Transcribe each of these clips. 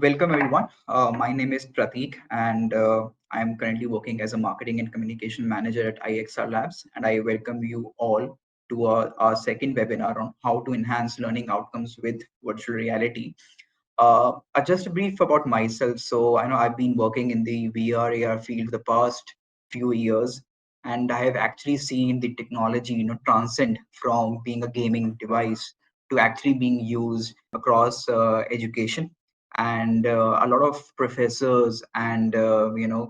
Welcome everyone. My name is Prateek, and I'm currently working as a marketing and communication manager at IXR Labs. And I welcome you all to our second webinar on how to enhance learning outcomes with virtual reality. Just a brief about myself. So I know I've been working in the VR AR field the past few years, and I have actually seen the technology, transcend from being a gaming device to actually being used across education. And a lot of professors and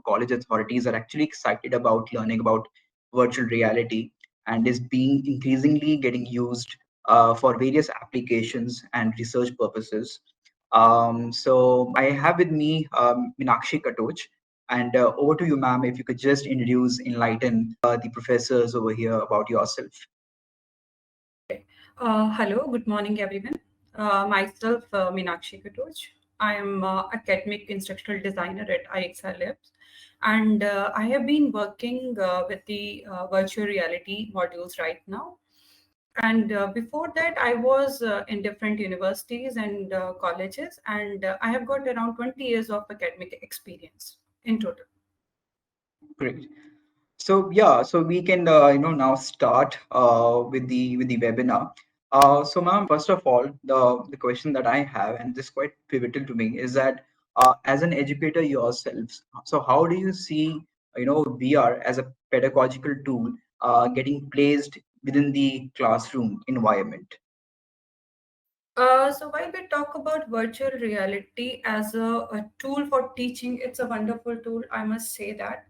college authorities are actually excited about learning about virtual reality, and is being increasingly getting used for various applications and research purposes. So I have with me Minakshi Katoch, and over to you, ma'am. If you could just introduce, enlighten the professors over here about yourself. Hello, good morning, everyone. Myself, Minakshi Katoch. I am academic instructional designer at IXR Labs, and I have been working with the virtual reality modules right now. And before that, I was in different universities and colleges, and I have got around 20 years of academic experience in total. Great. So yeah, so we can now start with the webinar. So ma'am, first of all, the question that I have, and this is quite pivotal to me, is that as an educator yourselves, so how do you see VR as a pedagogical tool getting placed within the classroom environment? So while we talk about virtual reality as a tool for teaching, it's a wonderful tool, I must say that.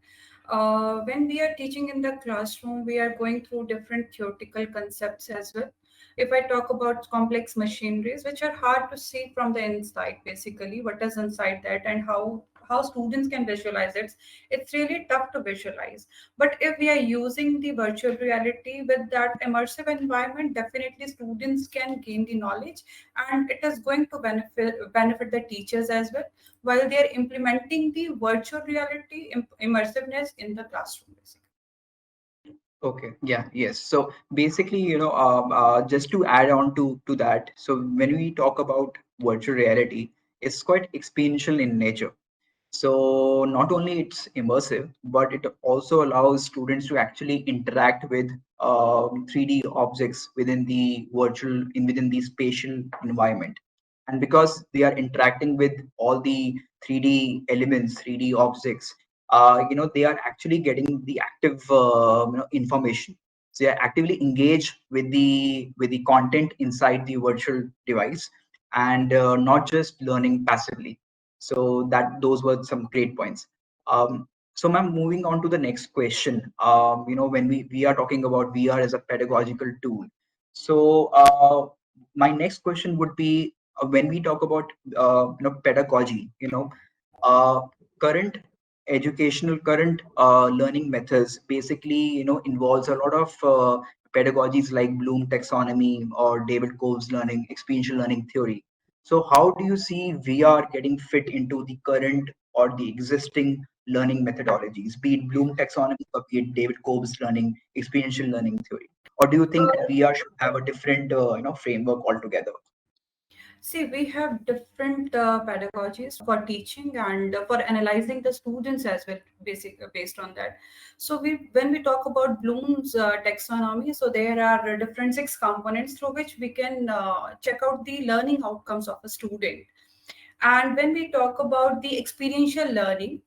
When we are teaching in the classroom, we are going through different theoretical concepts as well. If I talk about complex machineries, which are hard to see from the inside, basically, what is inside that and how students can visualize it, it's really tough to visualize. But if we are using the virtual reality with that immersive environment, definitely students can gain the knowledge, and it is going to benefit the teachers as well while they are implementing the virtual reality immersiveness in the classroom. Okay, yeah, yes. So basically, just to add on to that, so when we talk about virtual reality, it's quite experiential in nature. So not only it's immersive, but it also allows students to actually interact with 3D objects within the within the spatial environment. And because they are interacting with all the 3D elements, 3D objects, they are actually getting the active information. So they are actively engaged with the content inside the virtual device, and not just learning passively. So that those were some great points. So ma'am, moving on to the next question. When we are talking about VR as a pedagogical tool, so my next question would be, when we talk about pedagogy, uh, current current learning methods basically involves a lot of pedagogies like Bloom taxonomy or David Cove's learning experiential learning theory. So how do you see VR getting fit into the current or the existing learning methodologies, be it Bloom taxonomy or be it David Cove's learning experiential learning theory? Or do you think that VR should have a different framework altogether? See, we have different pedagogies for teaching and for analyzing the students as well, based on that. So when we talk about Bloom's taxonomy, so there are different 6 components through which we can check out the learning outcomes of a student. And when we talk about the experiential learning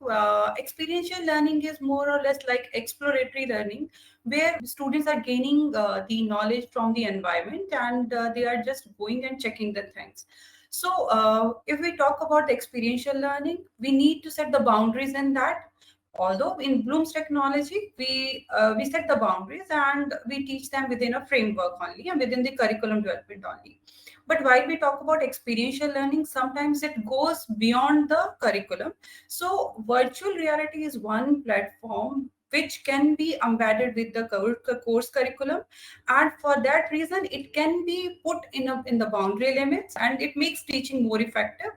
is more or less like exploratory learning, where students are gaining the knowledge from the environment, and they are just going and checking the things. So, if we talk about experiential learning, we need to set the boundaries in that. Although in Bloom's technology, we set the boundaries and we teach them within a framework only and within the curriculum development only. But while we talk about experiential learning, sometimes it goes beyond the curriculum. So virtual reality is one platform which can be embedded with the course curriculum, and for that reason it can be put in the boundary limits, and it makes teaching more effective.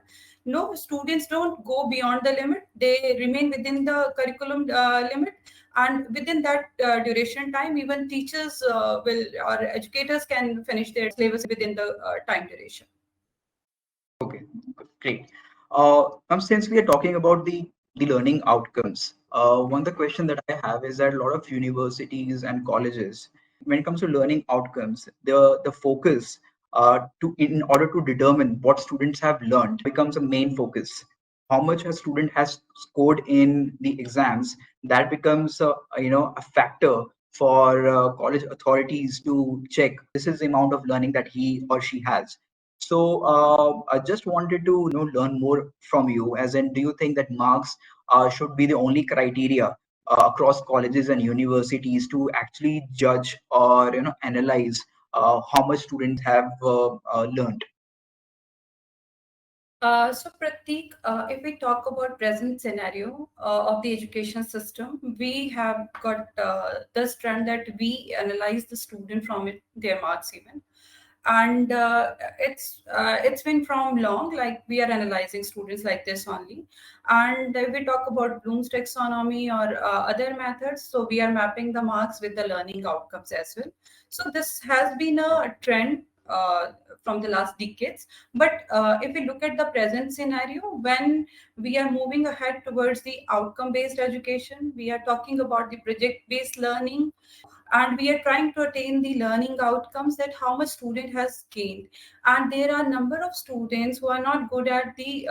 No, students don't go beyond the limit, they remain within the curriculum limit, and within that duration time, even teachers will or educators can finish their syllabus within the time duration. Okay, great. Since we are talking about the learning outcomes, one of the question that I have is that a lot of universities and colleges, when it comes to learning outcomes, the focus to in order to determine what students have learned becomes a main focus. How much a student has scored in the exams, that becomes a factor for college authorities to check this is the amount of learning that he or she has. So I just wanted to learn more from you. As in, do you think that marks should be the only criteria across colleges and universities to actually judge or analyze how much students have learned? So Prateek, if we talk about present scenario of the education system, we have got this trend that we analyze the student from their marks even, and it's been from long. Like we are analyzing students like this only, and if we talk about Bloom's taxonomy or other methods, so we are mapping the marks with the learning outcomes as well. So this has been a trend from the last decades. But if we look at the present scenario, when we are moving ahead towards the outcome based education, we are talking about the project based learning, and we are trying to attain the learning outcomes, that how much student has gained. And there are a number of students who are not good at the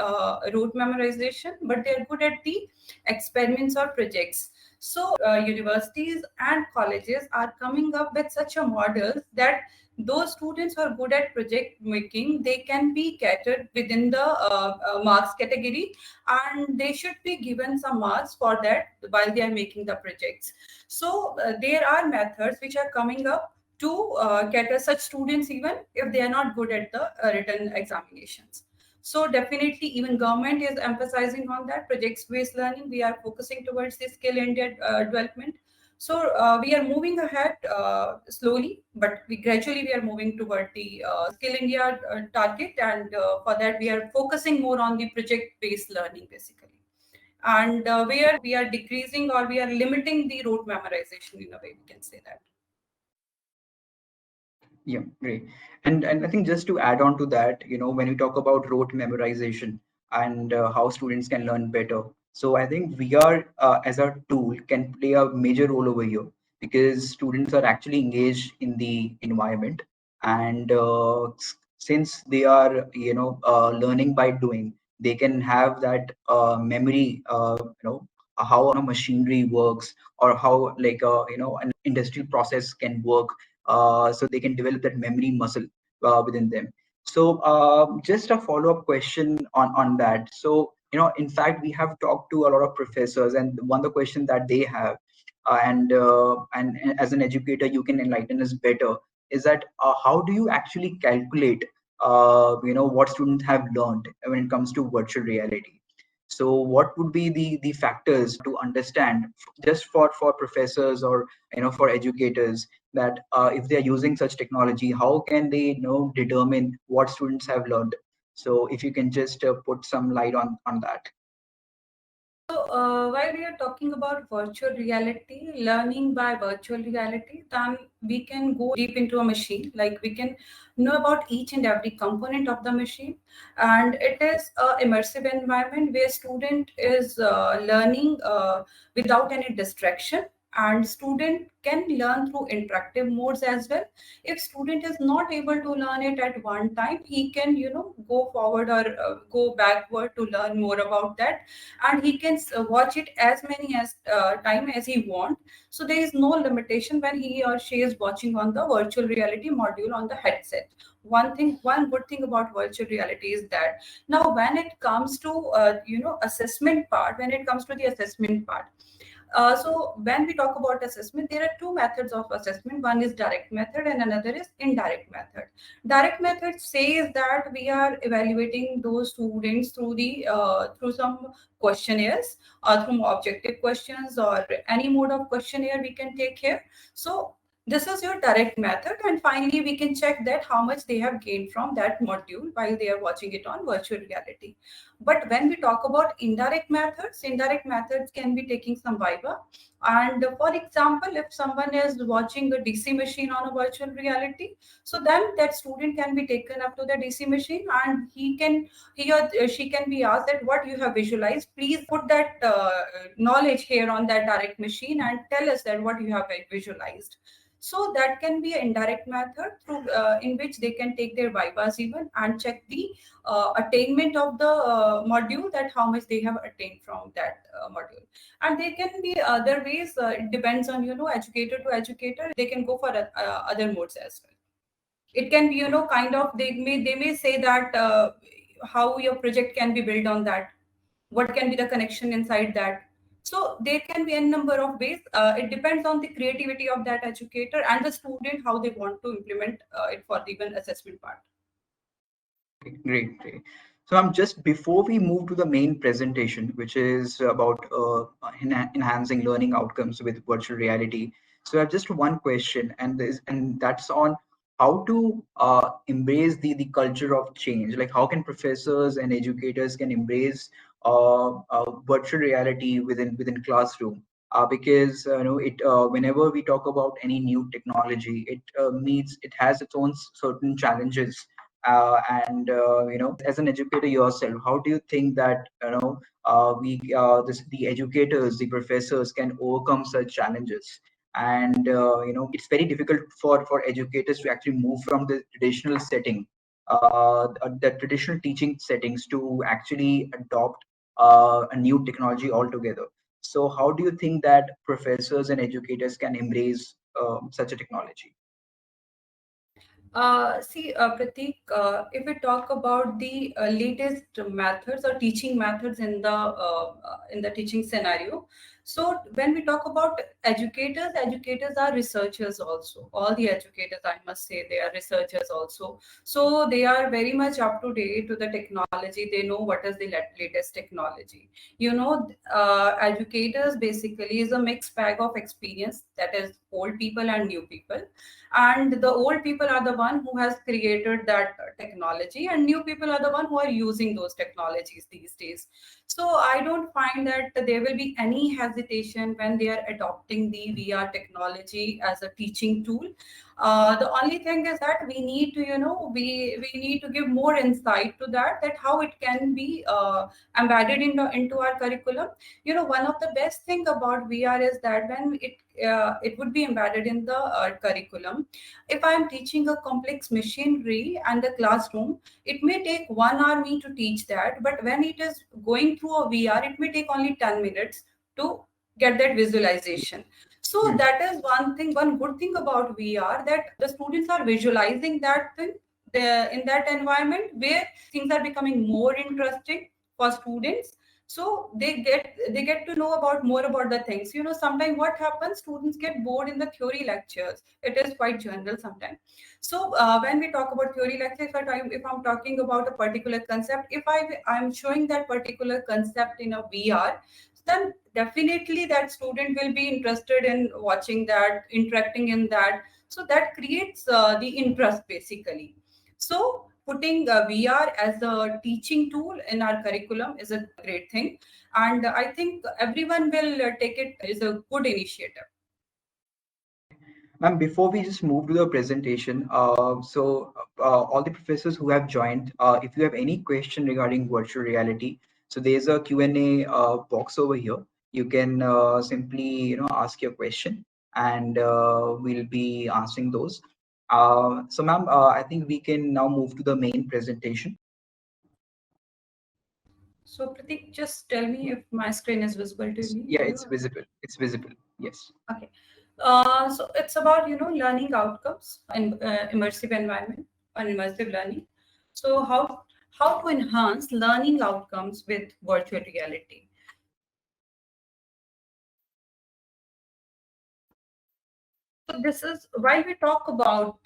rote memorization, but they're good at the experiments or projects. So universities and colleges are coming up with such a model that those students who are good at project making, they can be catered within the marks category, and they should be given some marks for that while they are making the projects. So there are methods which are coming up to cater such students even if they are not good at the written examinations. So definitely even government is emphasizing on that projects based learning. We are focusing towards the skill India development. So we are moving ahead slowly, but we gradually we are moving toward the skill India target, and for that we are focusing more on the project based learning basically, and where we are decreasing or we are limiting the rote memorization in a way, we can say that. Yeah, great. And I think just to add on to that, when we talk about rote memorization and how students can learn better, so I think VR as a tool can play a major role over here because students are actually engaged in the environment, and since they are learning by doing, they can have that memory, how a machinery works or how like an industrial process can work, so they can develop that memory muscle within them. So just a follow-up question on that. So in fact, we have talked to a lot of professors, and one of the questions that they have, and as an educator, you can enlighten us better, is that how do you actually calculate what students have learned when it comes to virtual reality? So what would be the factors to understand just for professors or for educators, that if they are using such technology, how can they determine what students have learned? So if you can just put some light on that. So, while we are talking about virtual reality, learning by virtual reality, then we can go deep into a machine. Like we can know about each and every component of the machine, and it is a immersive environment where student is learning without any distraction, and student can learn through interactive modes as well. If student is not able to learn it at one time, he can go forward or go backward to learn more about that, and he can watch it as many as time as he want. So there is no limitation when he or she is watching on the virtual reality module on the headset. One good thing about virtual reality is that now when it comes to assessment part, when it comes to the assessment part, so when we talk about assessment, there are two methods of assessment. One is direct method and another is indirect method. Direct method says that we are evaluating those students through the through some questionnaires or through objective questions or any mode of questionnaire we can take here. So this is your direct method, and finally we can check that how much they have gained from that module while they are watching it on virtual reality. But when we talk about indirect methods can be taking some viva, And for example, if someone is watching a DC machine on a virtual reality, so then that student can be taken up to the DC machine, and he or she can be asked that what you have visualized, please put that knowledge here on that direct machine and tell us that what you have visualized. So that can be an indirect method through in which they can take their vivas even and check the attainment of the module, that how much they have attained from that module. And there can be other ways. It depends on, educator to educator. They can go for other modes as well. It can be, kind of, they may say that how your project can be built on that, what can be the connection inside that. So there can be a number of ways. It depends on the creativity of that educator and the student, how they want to implement it for the even assessment part. Okay, great, great. So I'm just before we move to the main presentation, which is about enhancing learning outcomes with virtual reality. So I have just one question, and that's on how to embrace the culture of change. Like how can professors and educators can embrace virtual reality within classroom? Because it whenever we talk about any new technology, it has its own certain challenges, and as an educator yourself, how do you think that the educators, the professors can overcome such challenges? And it's very difficult for educators to actually move from the traditional setting, the traditional teaching settings, to actually adopt a new technology altogether. So how do you think that professors and educators can embrace such a technology? See, Prateek, if we talk about the latest methods or teaching methods in the teaching scenario, so when we talk about educators, educators are researchers also. All the educators, I must say, they are researchers also. So they are very much up to date to the technology. They know what is the latest technology. Educators basically is a mixed bag of experience, that is old people and new people. And the old people are the one who has created that technology, and new people are the one who are using those technologies these days. So I don't find that there will be any hesitation when they are adopting the VR technology as a teaching tool. The only thing is that we need to, we need to give more insight to that how it can be embedded into our curriculum. One of the best thing about VR is that when it would be embedded in the curriculum. If I'm teaching a complex machinery and the classroom, it may take 1 hour me to teach that, but when it is going through a VR, it may take only 10 minutes to get that visualization. So Hmm. that is one thing, one good thing about VR, that the students are visualizing that thing in that environment where things are becoming more interesting for students. So they get to know about more about the things. Sometimes what happens, students get bored in the theory lectures. It is quite general sometimes. So when we talk about theory lecture, if I'm talking about a particular concept, if I'm showing that particular concept in a VR, then definitely that student will be interested in watching that, interacting in that. So that creates the interest basically. So putting VR as a teaching tool in our curriculum is a great thing, and I think everyone will take it as a good initiative. Ma'am, before we just move to the presentation, all the professors who have joined, if you have any question regarding virtual reality, so there's a Q&A box over here. You can simply, ask your question, and we'll be answering those. So, ma'am, I think we can now move to the main presentation. So Pratik, just tell me if my screen is visible to me Yeah, to you. it's visible. It's visible. Yes. Okay. So it's about learning outcomes in immersive environment and immersive learning. So how to enhance learning outcomes with virtual reality. So this is while we talk about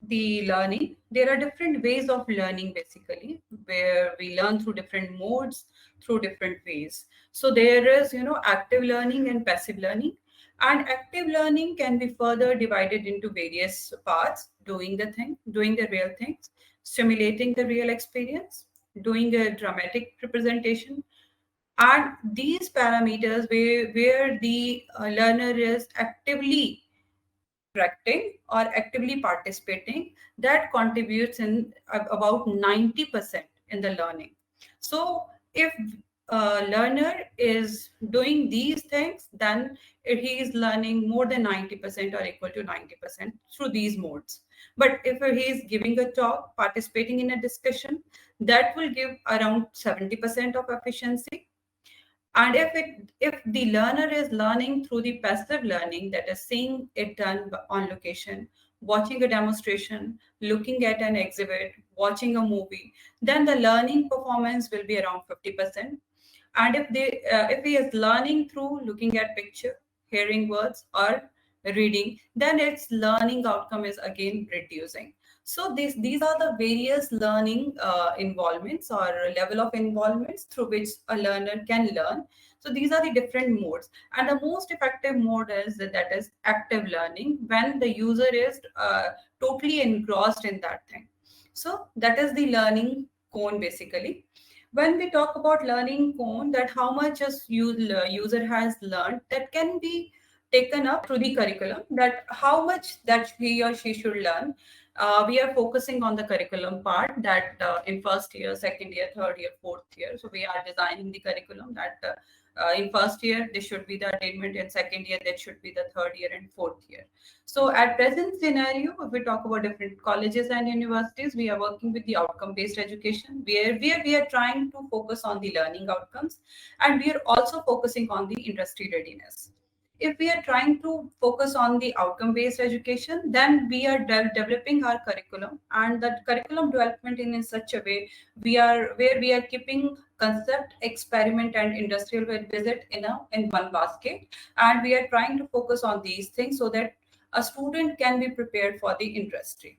the learning, there are different ways of learning basically, where we learn through different modes, through different ways. So there is, active learning and passive learning. And active learning can be further divided into various parts: doing the thing, doing the real things, stimulating the real experience, doing a dramatic representation, And these parameters where the learner is actively interacting or actively participating, that contributes in about 90% in the learning. So if a learner is doing these things, then he is learning more than 90% or equal to 90% through these modes. But if he is giving a talk, participating in a discussion, that will give around 70% of efficiency. And if the learner is learning through the passive learning, that is seeing it done on location, watching a demonstration, looking at an exhibit, watching a movie, then the learning performance will be around 50%. And if he is learning through looking at picture, hearing words, or reading, then its learning outcome is again reducing. So these are the various learning involvements or level of involvements through which a learner can learn. So these are the different modes, and the most effective mode is that is active learning, when the user is totally engrossed in that thing. So that is the learning cone basically. When we talk about learning cone, that how much a user has learned, that can be taken up through the curriculum, that how much that he or she should learn. We are focusing on the curriculum part, that in first year, second year, third year, fourth year. So we are designing the curriculum that in first year this should be the attainment, in second year that should be the third year, and fourth year. So at present scenario, if we talk about different colleges and universities, we are working with the outcome based education, where we are trying to focus on the learning outcomes, and we are also focusing on the industry readiness. If we are trying to focus on the outcome based education, then we are developing our curriculum, and that curriculum development in such a way, we are keeping concept, experiment, and industrial visit in one basket, and we are trying to focus on these things so that a student can be prepared for the industry.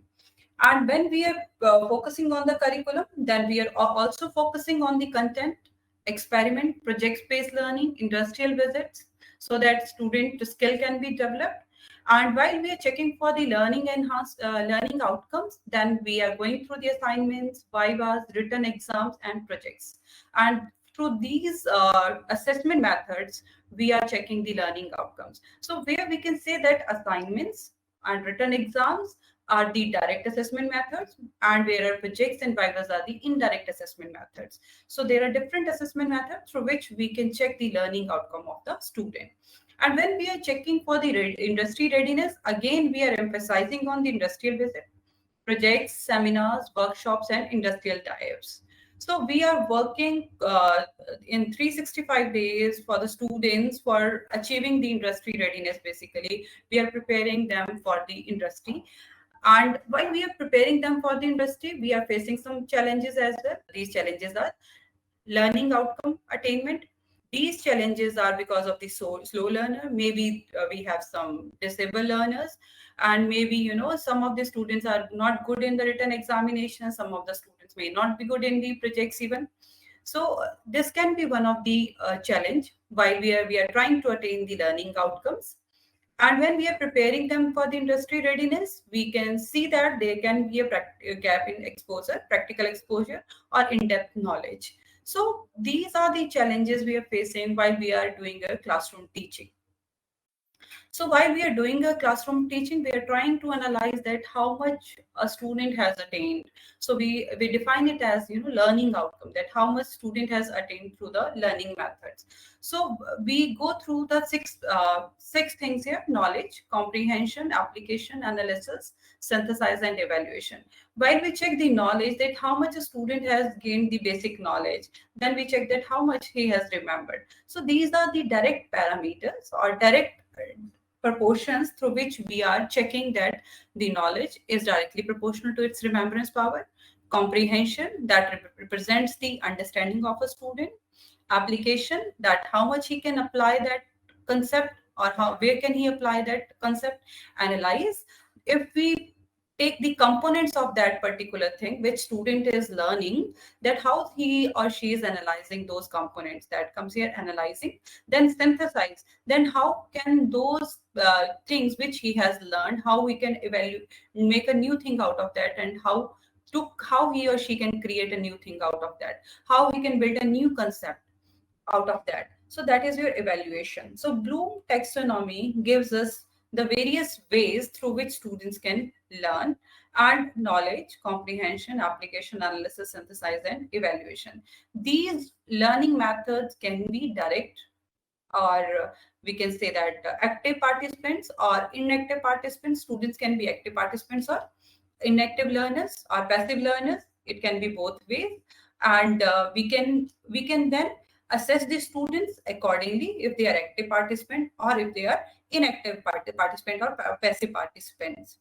And when we are focusing on the curriculum, then we are also focusing on the content, experiment, project-based learning, industrial visits, so that student skill can be developed. And while we are checking for the learning enhanced learning outcomes, then we are going through the assignments, vivas, written exams, and projects. And through these assessment methods, we are checking the learning outcomes. So where we can say that assignments and written exams are the direct assessment methods, and where projects and vivas are the indirect assessment methods. So there are different assessment methods through which we can check the learning outcome of the student. And when we are checking for the industry readiness, again we are emphasizing on the industrial visit, projects, seminars, workshops, and industrial tie-ups. So we are working in 365 days for the students for achieving the industry readiness. Basically, we are preparing them for the industry. And while we are preparing them for the industry, we are facing some challenges as well. These challenges are learning outcome attainment. These challenges are because of the slow learner. Maybe we have some disabled learners, and maybe some of the students are not good in the written examination. Some of the students may not be good in the projects even. So this can be one of the challenge while we are trying to attain the learning outcomes. And when we are preparing them for the industry readiness, we can see that there can be a gap in exposure, practical exposure, or in-depth knowledge. So these are the challenges we are facing while we are doing a classroom teaching. So while we are doing a classroom teaching, we are trying to analyze that how much a student has attained. So we define it as learning outcome, that how much student has attained through the learning methods. So we go through the six things here: knowledge, comprehension, application, analysis, synthesis, and evaluation. While we check the knowledge, that how much a student has gained the basic knowledge, then we check that how much he has remembered. So these are the direct parameters or direct proportions through which we are checking that the knowledge is directly proportional to its remembrance power. Comprehension, that represents the understanding of a student. Application, that how much he can apply that concept, or where can he apply that concept. Analyze, if we take the components of that particular thing which student is learning, that how he or she is analyzing those components, that comes here, analyzing. Then synthesize, then how can those things which he has learned, how we can evaluate, make a new thing out of that, and how he or she can create a new thing out of that, how we can build a new concept out of that. So that is your evaluation. So Bloom taxonomy gives us the various ways through which students can learn, and knowledge, comprehension, application, analysis, synthesis, and evaluation. These learning methods can be direct, or we can say that active participants or inactive participants. Students can be active participants or inactive learners or passive learners. It can be both ways, and we can then assess the students accordingly if they are active participant or if they are inactive participant or passive participants.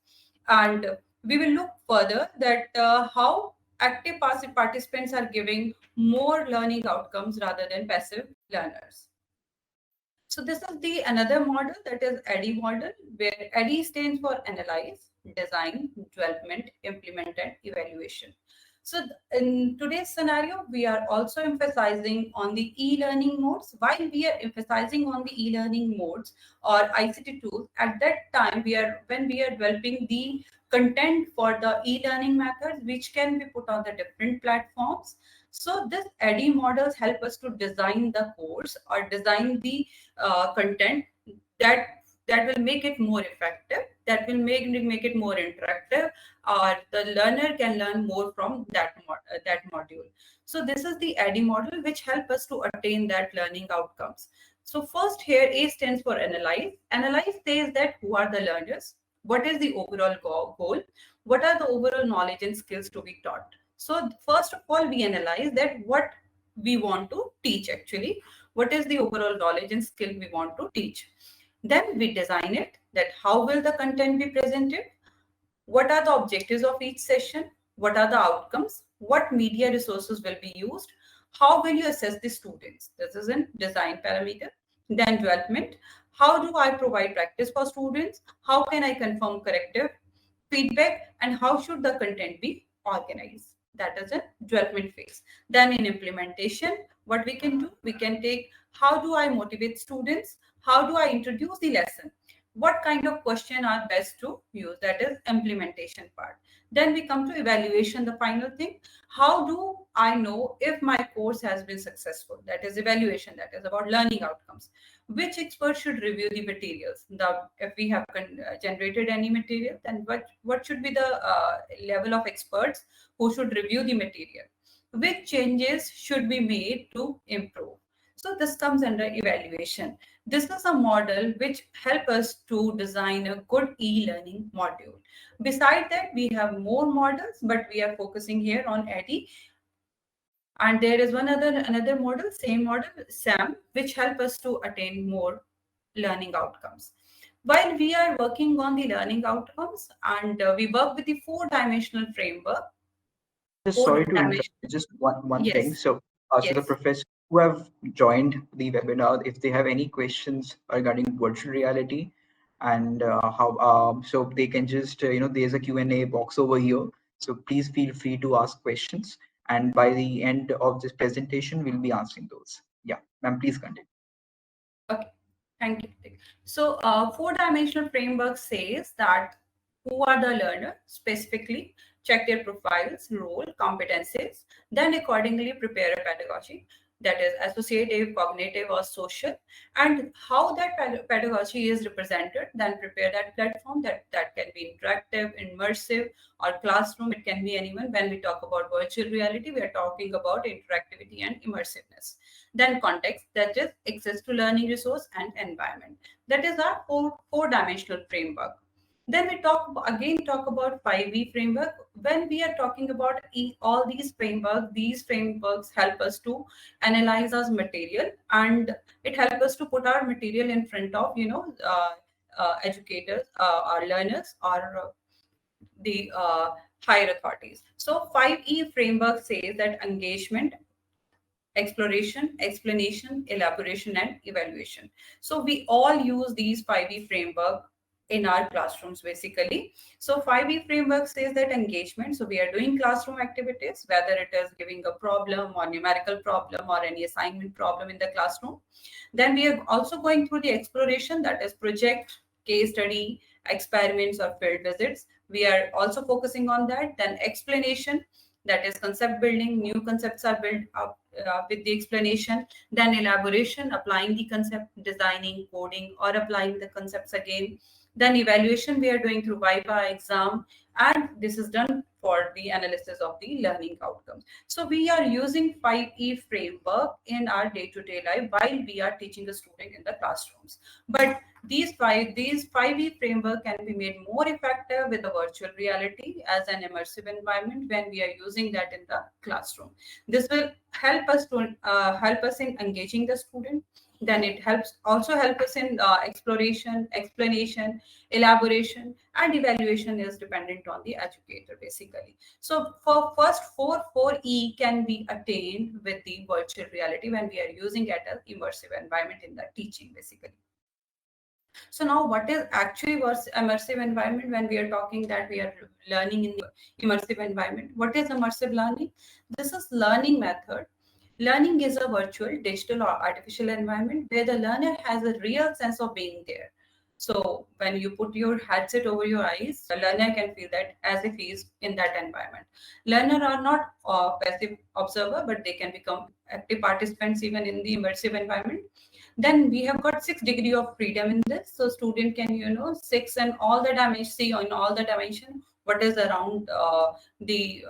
And we will look further that how active passive participants are giving more learning outcomes rather than passive learners. So this is the another model, that is ADDIE model, where ADDIE stands for analyze, design, development, implement, and evaluation. So in today's scenario, we are also emphasizing on the e-learning modes. While we are emphasizing on the e-learning modes or ICT tools, at that time when we are developing the content for the e-learning methods, which can be put on the different platforms. So this ADDIE models help us to design the course or design the content that will make it more effective, that will make it more interactive, or the learner can learn more from that module. So this is the ADDIE model which help us to attain that learning outcomes. So first here, A stands for analyze. Analyze says that who are the learners, what is the overall goal, what are the overall knowledge and skills to be taught. So first of all, we analyze that what we want to teach actually, what is the overall knowledge and skill we want to teach. Then we design it, that how will the content be presented, what are the objectives of each session, what are the outcomes, what media resources will be used, how will you assess the students. This is a design parameter. Then development, how do I provide practice for students, how can I confirm corrective feedback, and how should the content be organized. That is a development phase. Then in implementation, what we can do, we can take how do I motivate students, how do I introduce the lesson, what kind of question are best to use. That is implementation part. Then we come to evaluation, the final thing. How do I know if my course has been successful? That is evaluation, that is about learning outcomes. Which expert should review the materials? If we have generated any material, then what should be the level of experts who should review the material? Which changes should be made to improve? So this comes under evaluation. This is a model which help us to design a good e-learning module. Beside that, we have more models, but we are focusing here on ADDIE. And there is another model, same model, SAM, which help us to attain more learning outcomes. While we are working on the learning outcomes, and we work with the four-dimensional framework. Just sorry to interrupt. Just one thing. Yes. So the professors who have joined the webinar, if they have any questions regarding virtual reality and how, so they can just there's a Q&A box over here. So please feel free to ask questions, and by the end of this presentation, we'll be answering those. Yeah, ma'am, please continue. Okay, thank you. So four-dimensional framework says that who are the learner specifically, check their profiles, role, competencies, then accordingly prepare a pedagogy, that is associative, cognitive, or social, and how that pedagogy is represented, then prepare that platform that can be interactive, immersive, or classroom. It can be anyone. When we talk about virtual reality, we are talking about interactivity and immersiveness. Then context, that is access to learning resource and environment. That is our four-dimensional framework. Then we talk about 5E framework. When we are talking about all these frameworks help us to analyze our material, and it helps us to put our material in front of educators, our learners, or the higher authorities. So 5E framework says that engagement, exploration, explanation, elaboration, and evaluation. So we all use these 5E framework in our classrooms basically. So 5E framework says that engagement, so we are doing classroom activities, whether it is giving a problem or numerical problem or any assignment problem in the classroom. Then we are also going through the exploration, that is project, case study, experiments, or field visits. We are also focusing on that. Then explanation, that is concept building. New concepts are built up with the explanation, then elaboration, applying the concept, designing, coding, or applying the concepts again. Then evaluation we are doing through viva exam, and this is done for the analysis of the learning outcomes. So we are using 5E framework in our day-to-day life while we are teaching the student in the classrooms. But these 5E framework can be made more effective with the virtual reality as an immersive environment when we are using that in the classroom. This will help us in engaging the student. Then it help us in exploration, explanation, elaboration, and evaluation is dependent on the educator basically. So for first four E can be attained with the virtual reality when we are using it as immersive environment in the teaching basically. So now what is actually immersive environment when we are talking that we are learning in the immersive environment? What is immersive learning? This is learning method. Learning is a virtual, digital or artificial environment where the learner has a real sense of being there. So when you put your headset over your eyes, the learner can feel that as if he is in that environment. Learner are not passive observer, but they can become active participants even in the immersive environment. Then we have got 6 degree of freedom in this, so student can six and all the dimension, see on all the dimension what is around the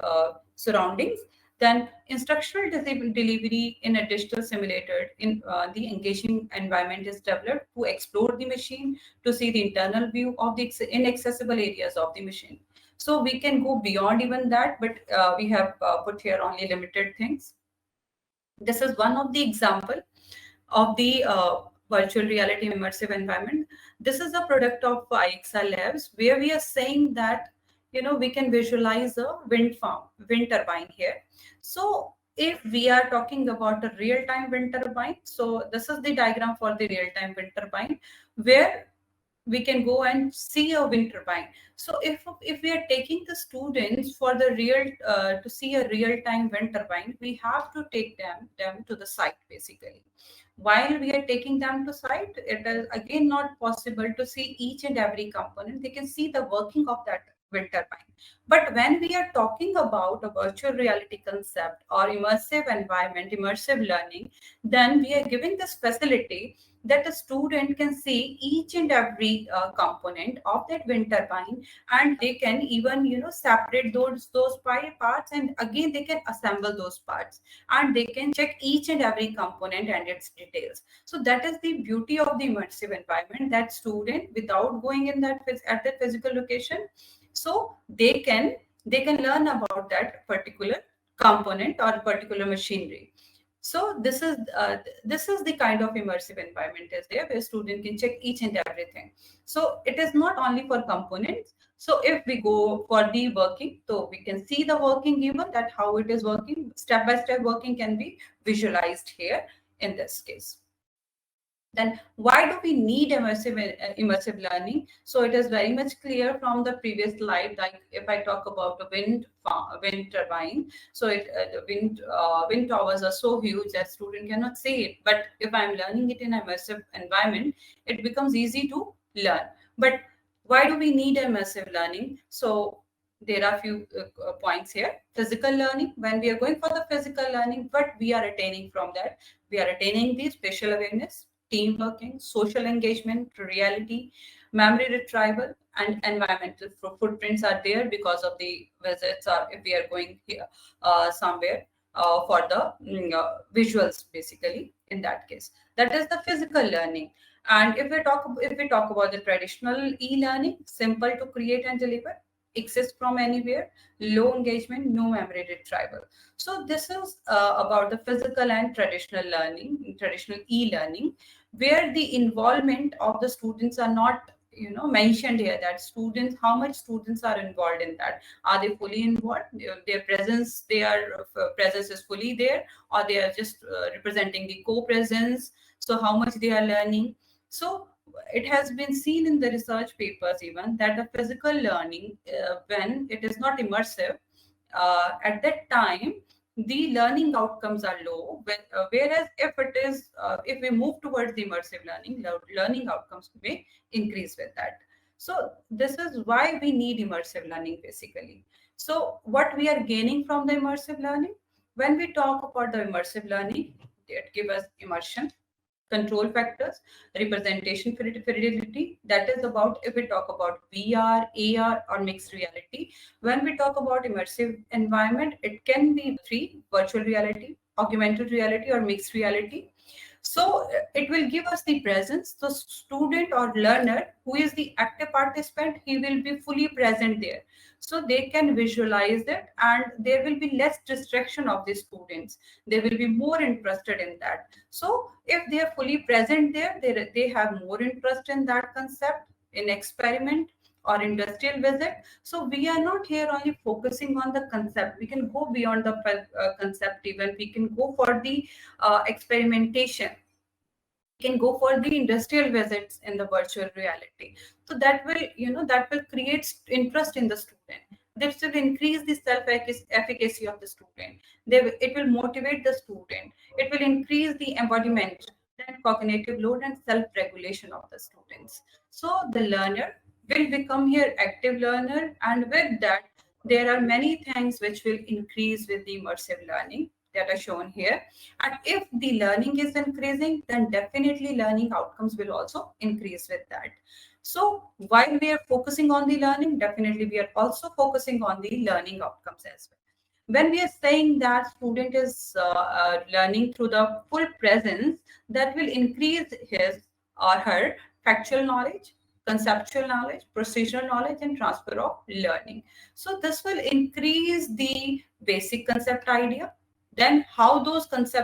surroundings. Then instructional delivery in a digital simulator in the engaging environment is developed to explore the machine, to see the internal view of the inaccessible areas of the machine. So we can go beyond even that, but we have put here only limited things. This is one of the example of the virtual reality immersive environment. This is a product of IXL Labs, where we are saying that we can visualize a wind farm, wind turbine here. So if we are talking about a real-time wind turbine, so this is the diagram for the real-time wind turbine, where we can go and see a wind turbine. So if we are taking the students for the real to see a real-time wind turbine, we have to take them to the site basically. While we are taking them to site, it is again not possible to see each and every component. They can see the working of that wind turbine. But when we are talking about a virtual reality concept or immersive environment, immersive learning, then we are giving this facility that a student can see each and every component of that wind turbine, and they can even separate those parts, and again they can assemble those parts, and they can check each and every component and its details. So that is the beauty of the immersive environment, that student without going in at that physical location, so they can learn about that particular component or particular machinery. So this is the kind of immersive environment is there, where student can check each and everything. So it is not only for components. So if we go for the working, so we can see the working given, that how it is working, step by step working can be visualized here in this case. Then why do we need immersive learning? So it is very much clear from the previous slide. Like if I talk about a wind turbine, so the wind towers are so huge that student cannot see it. But if I'm learning it in an immersive environment, it becomes easy to learn. But why do we need immersive learning? So there are a few points here. Physical learning. When we are going for the physical learning, what we are attaining from that? We are attaining the spatial awareness, team working, social engagement, reality, memory retrieval, and environmental footprints are there because of the visits, or if we are going here somewhere for the visuals basically in that case. That is the physical learning. And if we talk about the traditional e-learning, simple to create and deliver, access from anywhere, low engagement, no memory retrieval. So this is about the physical and traditional learning, traditional e-learning, where the involvement of the students are not mentioned here, that students, how much students are involved in that. Are they fully involved? Their presence is fully there, or they are just representing the co-presence? So how much they are learning? So it has been seen in the research papers even that the physical learning, when it is not immersive, at that time the learning outcomes are low, whereas if we move towards the immersive learning, learning outcomes may increase with that. So this is why we need immersive learning basically. So what we are gaining from the immersive learning? When we talk about the immersive learning, it gives us immersion, control factors, representation fidelity. That is about if we talk about VR, AR, or mixed reality. When we talk about immersive environment, it can be three: virtual reality, augmented reality, or mixed reality. So it will give us the presence. The student or learner who is the active participant, he will be fully present there. So they can visualize it and there will be less distraction of the students. They will be more interested in that. So if they are fully present there, they have more interest in that concept, in experiment or industrial visit. So we are not here only focusing on the concept. We can go beyond the concept even. We can go for the experimentation. We can go for the industrial visits in the virtual reality. So that will, that will create interest in the student. This will increase the self-efficacy of the student. It will motivate the student. It will increase the embodiment, then cognitive load and self-regulation of the students. So the learner will become here active learner, and with that, there are many things which will increase with the immersive learning that are shown here. And if the learning is increasing, then definitely learning outcomes will also increase with that. So while we are focusing on the learning, definitely we are also focusing on the learning outcomes as well. When we are saying that student is learning through the full presence, that will increase his or her factual knowledge, conceptual knowledge, procedural knowledge, and transfer of learning. So this will increase the basic concept idea. Then how those things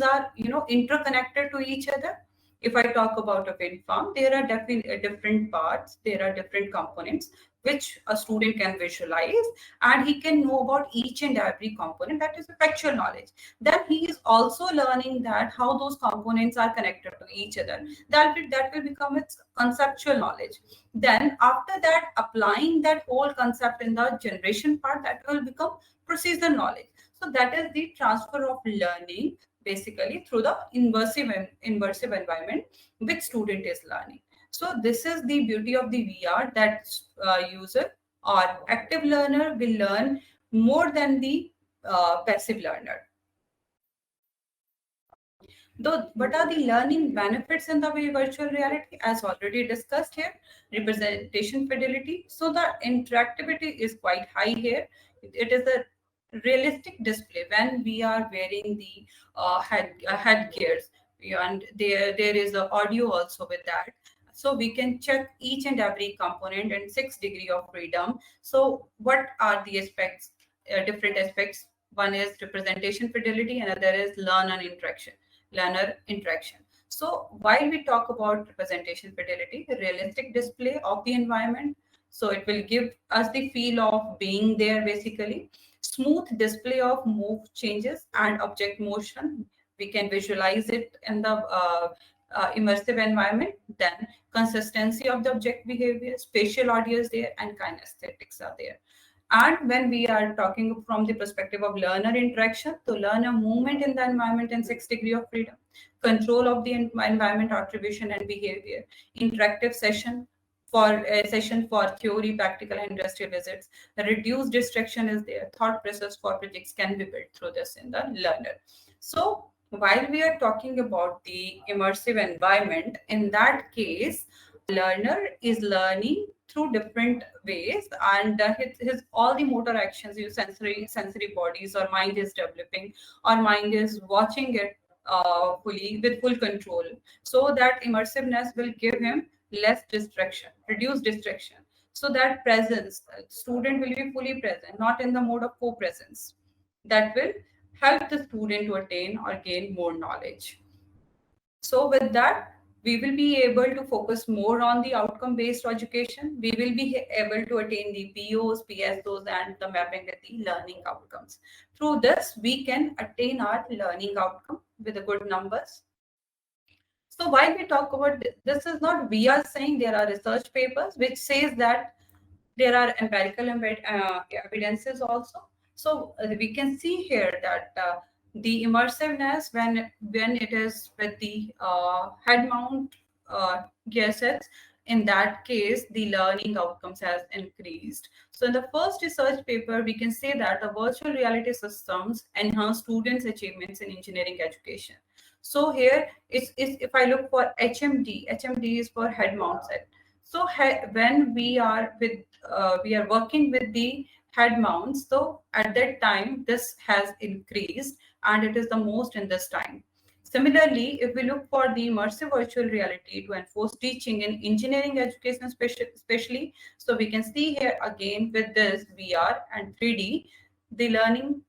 are, interconnected to each other. If I talk about a wind farm, there are definitely different parts, there are different components which a student can visualize, and he can know about each and every component. That is the factual knowledge. Then he is also learning that how those components are connected to each other. That will become its conceptual knowledge. Then after that, applying that whole concept in the generation part, that will become procedural knowledge. So that is the transfer of learning basically through the immersive environment which student is learning. So this is the beauty of the VR, that user or active learner will learn more than the passive learner. Though, what are the learning benefits in the virtual reality? As already discussed here, representation fidelity. So the interactivity is quite high here. It is a realistic display when we are wearing the headgears, and there is a audio also with that. So we can check each and every component in 6 degrees of freedom. So what are the aspects, different aspects? One is representation fidelity, another is learner interaction. So while we talk about representation fidelity, the realistic display of the environment, so it will give us the feel of being there basically. Smooth display of move changes and object motion. We can visualize it in the immersive environment. Then consistency of the object behavior, spatial audio is there, and kinesthetics are there. And when we are talking from the perspective of learner interaction, to learner movement in the environment in 6 degrees of freedom, control of the environment attribution and behavior, interactive session for theory, practical, and industrial visits. The reduced distraction is there. Thought process for projects can be built through this in the learner. So while we are talking about the immersive environment, in that case, learner is learning through different ways, and his all the motor actions, sensory bodies or mind is developing, or mind is watching it fully with full control. So that immersiveness will give him less distraction, reduce distraction. So that presence, student will be fully present, not in the mode of co-presence. That will help the student to attain or gain more knowledge. So with that, we will be able to focus more on the outcome-based education. We will be able to attain the POs, PSOs, and the mapping with the learning outcomes. Through this, we can attain our learning outcome with the good numbers. So while we talk about this, is not we are saying, there are research papers which says that there are empirical evidences also. So we can see here that the immersiveness, when it is with the head mount gear sets, in that case, the learning outcomes has increased. So in the first research paper, we can say that the virtual reality systems enhance students' achievements in engineering education. So here, if I look for HMD is for head mount set. So when we are working with the head mounts, so at that time this has increased, and it is the most in this time. Similarly, if we look for the immersive virtual reality to enforce teaching in engineering education, especially, so we can see here again with this VR and 3D, the learning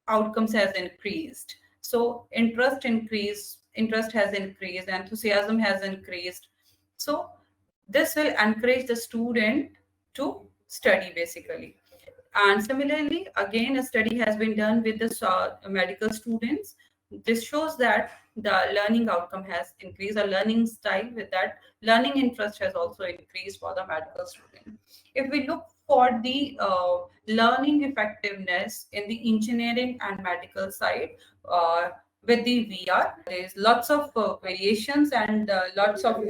outcomes has increased. So interest has increased, enthusiasm has increased. So this will encourage the student to study basically. And similarly, again, a study has been done with the medical students. This shows that the learning outcome has increased, a learning style with that learning interest has also increased for the medical student. If we look for the learning effectiveness in the engineering and medical side, uh, with the VR, there is lots of variations and lots of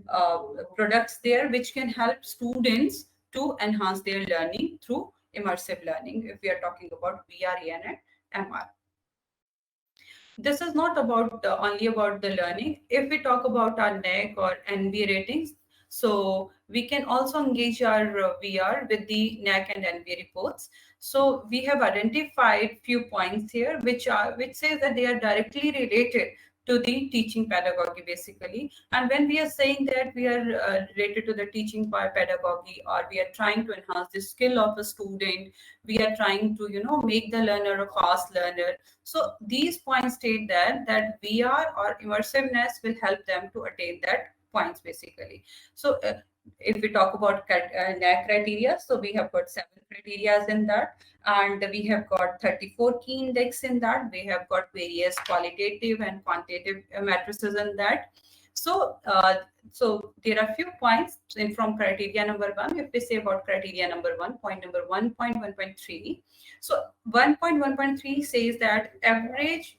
uh, products there which can help students to enhance their learning through immersive learning. If we are talking about VR, AR, and MR, this is not about only about the learning. If we talk about our NEC or NB ratings, so we can also engage our VR with the NEC and NB reports. So we have identified few points here which says that they are directly related to the teaching pedagogy basically. And when we are saying that we are related to the teaching by pedagogy, or we are trying to enhance the skill of a student, we are trying to make the learner a fast learner. So these points state that VR or immersiveness will help them to attain that points basically. So if we talk about NAC criteria, so we have got 7 criteria in that, and we have got 34 key index in that. We have got various qualitative and quantitative matrices in that. So, so there are few points in from criteria number one. If we say about criteria number one, point number 1.1.3. So 1.1.3 says that average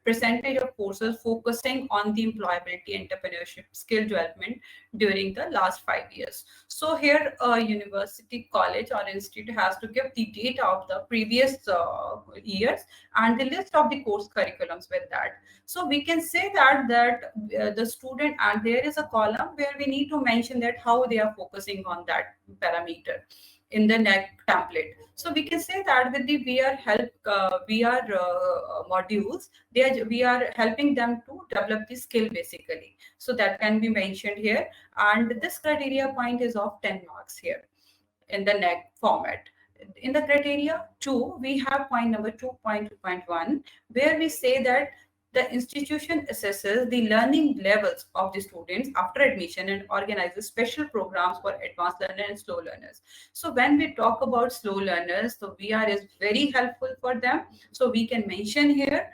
percentage of courses focusing on the employability, entrepreneurship, skill development during the last 5 years. So here a university, college or institute has to give the data of the previous years and the list of the course curriculums with that. So we can say that the student, and there is a column where we need to mention that how they are focusing on that parameter in the NEC template. So we can say that with the VR help, VR modules, we are helping them to develop the skill basically. So that can be mentioned here. And this criteria point is of 10 marks here in the NEC format. In the criteria 2, we have point number 2.2.1, where we say that the institution assesses the learning levels of the students after admission and organizes special programs for advanced learners and slow learners. So when we talk about slow learners, so VR is very helpful for them. So we can mention here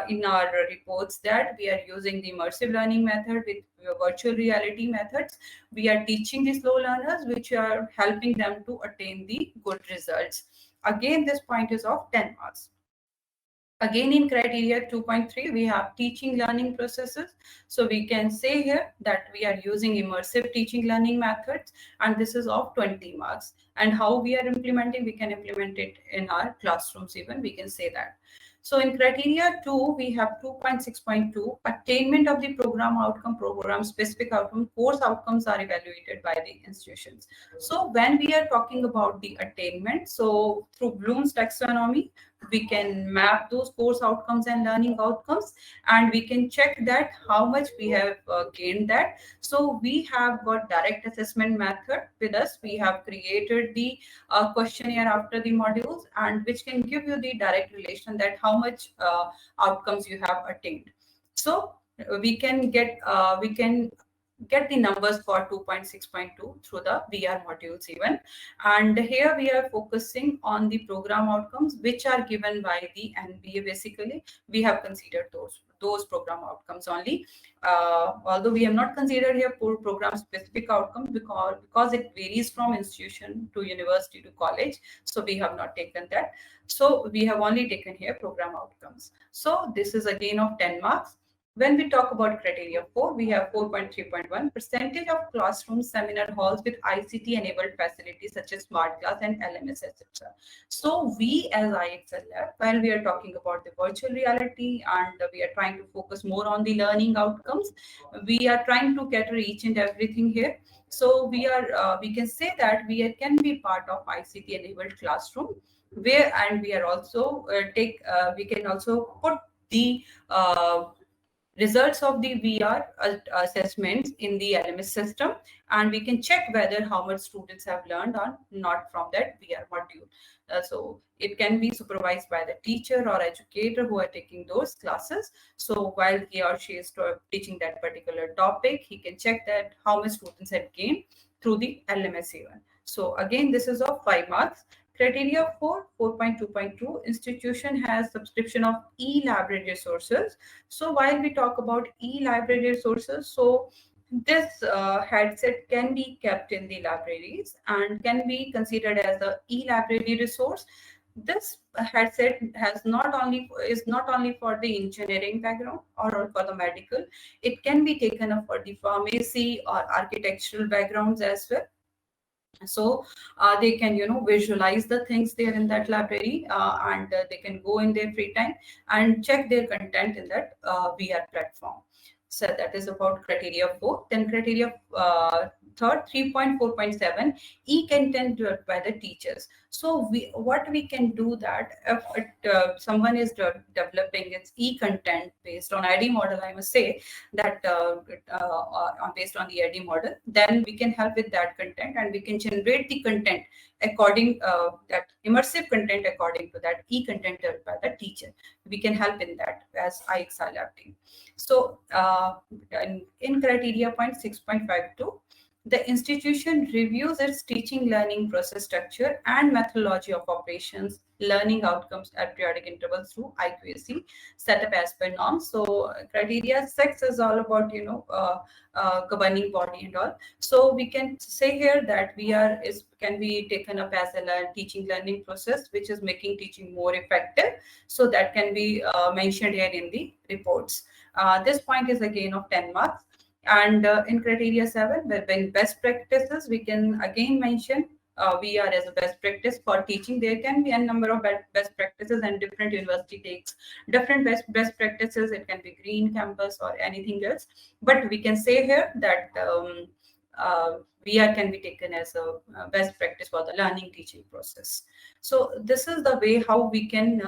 in our reports that we are using the immersive learning method with virtual reality methods. We are teaching the slow learners, which are helping them to attain the good results. Again, this point is of 10 marks. Again, in criteria 2.3, we have teaching learning processes. So we can say here that we are using immersive teaching learning methods, and this is of 20 marks. And how we are implementing, we can implement it in our classrooms even, we can say that. So in criteria 2, we have 2.6.2, attainment of the program specific outcome, course outcomes are evaluated by the institutions. So when we are talking about the attainment, so through Bloom's taxonomy, we can map those course outcomes and learning outcomes, and we can check that how much we have gained that. So we have got direct assessment method with us. We have created the questionnaire after the modules, and which can give you the direct relation that how much outcomes you have attained. So we can get the numbers for 2.6.2 through the VR modules even. And here we are focusing on the program outcomes which are given by the NBA basically. We have considered those program outcomes only. Although we have not considered here program specific outcomes because it varies from institution to university to college. So we have not taken that. So we have only taken here program outcomes. So this is again of 10 marks. When we talk about criteria 4, we have 4.3.1 percentage of classroom seminar halls with ICT enabled facilities such as smart class and LMS, etc. So we as IXL Lab, while we are talking about the virtual reality and we are trying to focus more on the learning outcomes, we are trying to cater each and everything here. So we can say that can be part of ICT enabled classroom where, and we are also we can also put the results of the VR assessments in the LMS system, and we can check whether how much students have learned or not from that VR module. So it can be supervised by the teacher or educator who are taking those classes. So while he or she is teaching that particular topic, he can check that how much students have gained through the LMS event. So again, this is of 5 marks. Criteria for 4.2.2, institution has subscription of e-library resources. So while we talk about e-library resources, so this headset can be kept in the libraries and can be considered as the e-library resource. This headset is not only for the engineering background or for the medical. It can be taken up for the pharmacy or architectural backgrounds as well. So they can visualize the things there in that library, and they can go in their free time and check their content in that VR platform. So that is about criteria 4. Then criteria third, 3.4.7, e-content developed by the teachers. So what we can do that if someone is developing its e-content based on ID model, I must say that based on the ID model, then we can help with that content and we can generate the content according that immersive content according to that e-content developed by the teacher. We can help in that as IXL Lab team. So in criteria point 6.52, the institution reviews its teaching learning process structure and methodology of operations, learning outcomes at periodic intervals through IQAC set up as per norms. So criteria 6 is all about governing body and all. So we can say here that can be taken up as a teaching learning process which is making teaching more effective. So that can be mentioned here in the reports. This point is again of 10 marks. And in criteria 7, when best practices, we can again mention VR as a best practice for teaching. There can be a number of best practices, and different university takes different best practices. It can be green campus or anything else. But we can say here that VR can be taken as a best practice for the learning teaching process. So this is the way how we can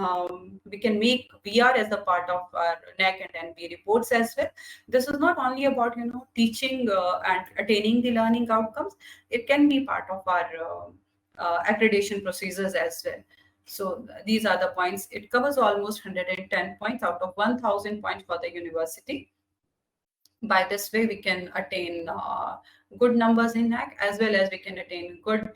make VR as a part of our NAC and NB reports as well. This is not only about teaching and attaining the learning outcomes. It can be part of our accreditation procedures as well. So these are the points. It covers almost 110 points out of 1,000 points for the university. By this way, we can attain good numbers in NAC, as well as we can attain good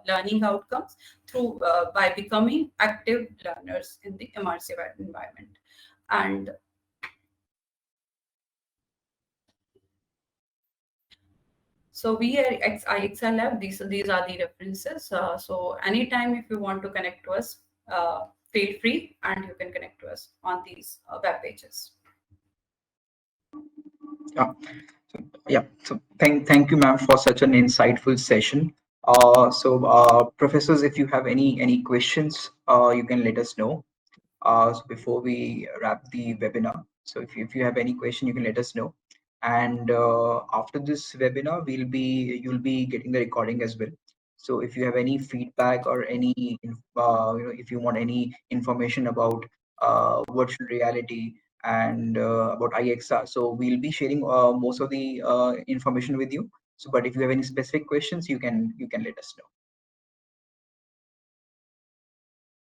learning outcomes through by becoming active learners in the immersive environment. And so we are IXL Lab. These are the references. So anytime if you want to connect to us, feel free, and you can connect to us on these web pages. Yeah. So thank you, ma'am, for such an insightful session. Professors, if you have any questions, you can let us know. So before we wrap the webinar, so if you have any question, you can let us know. And after this webinar, you'll be getting the recording as well. So if you have any feedback or any if you want any information about virtual reality and about IXR, so we'll be sharing most of the information with you. So but if you have any specific questions, you can let us know.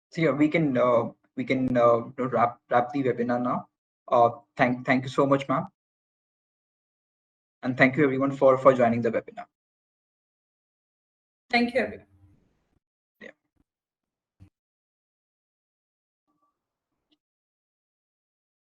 So yeah, we can wrap the webinar now. Thank you so much, ma'am, and thank you everyone for joining the webinar. Thank you, everyone.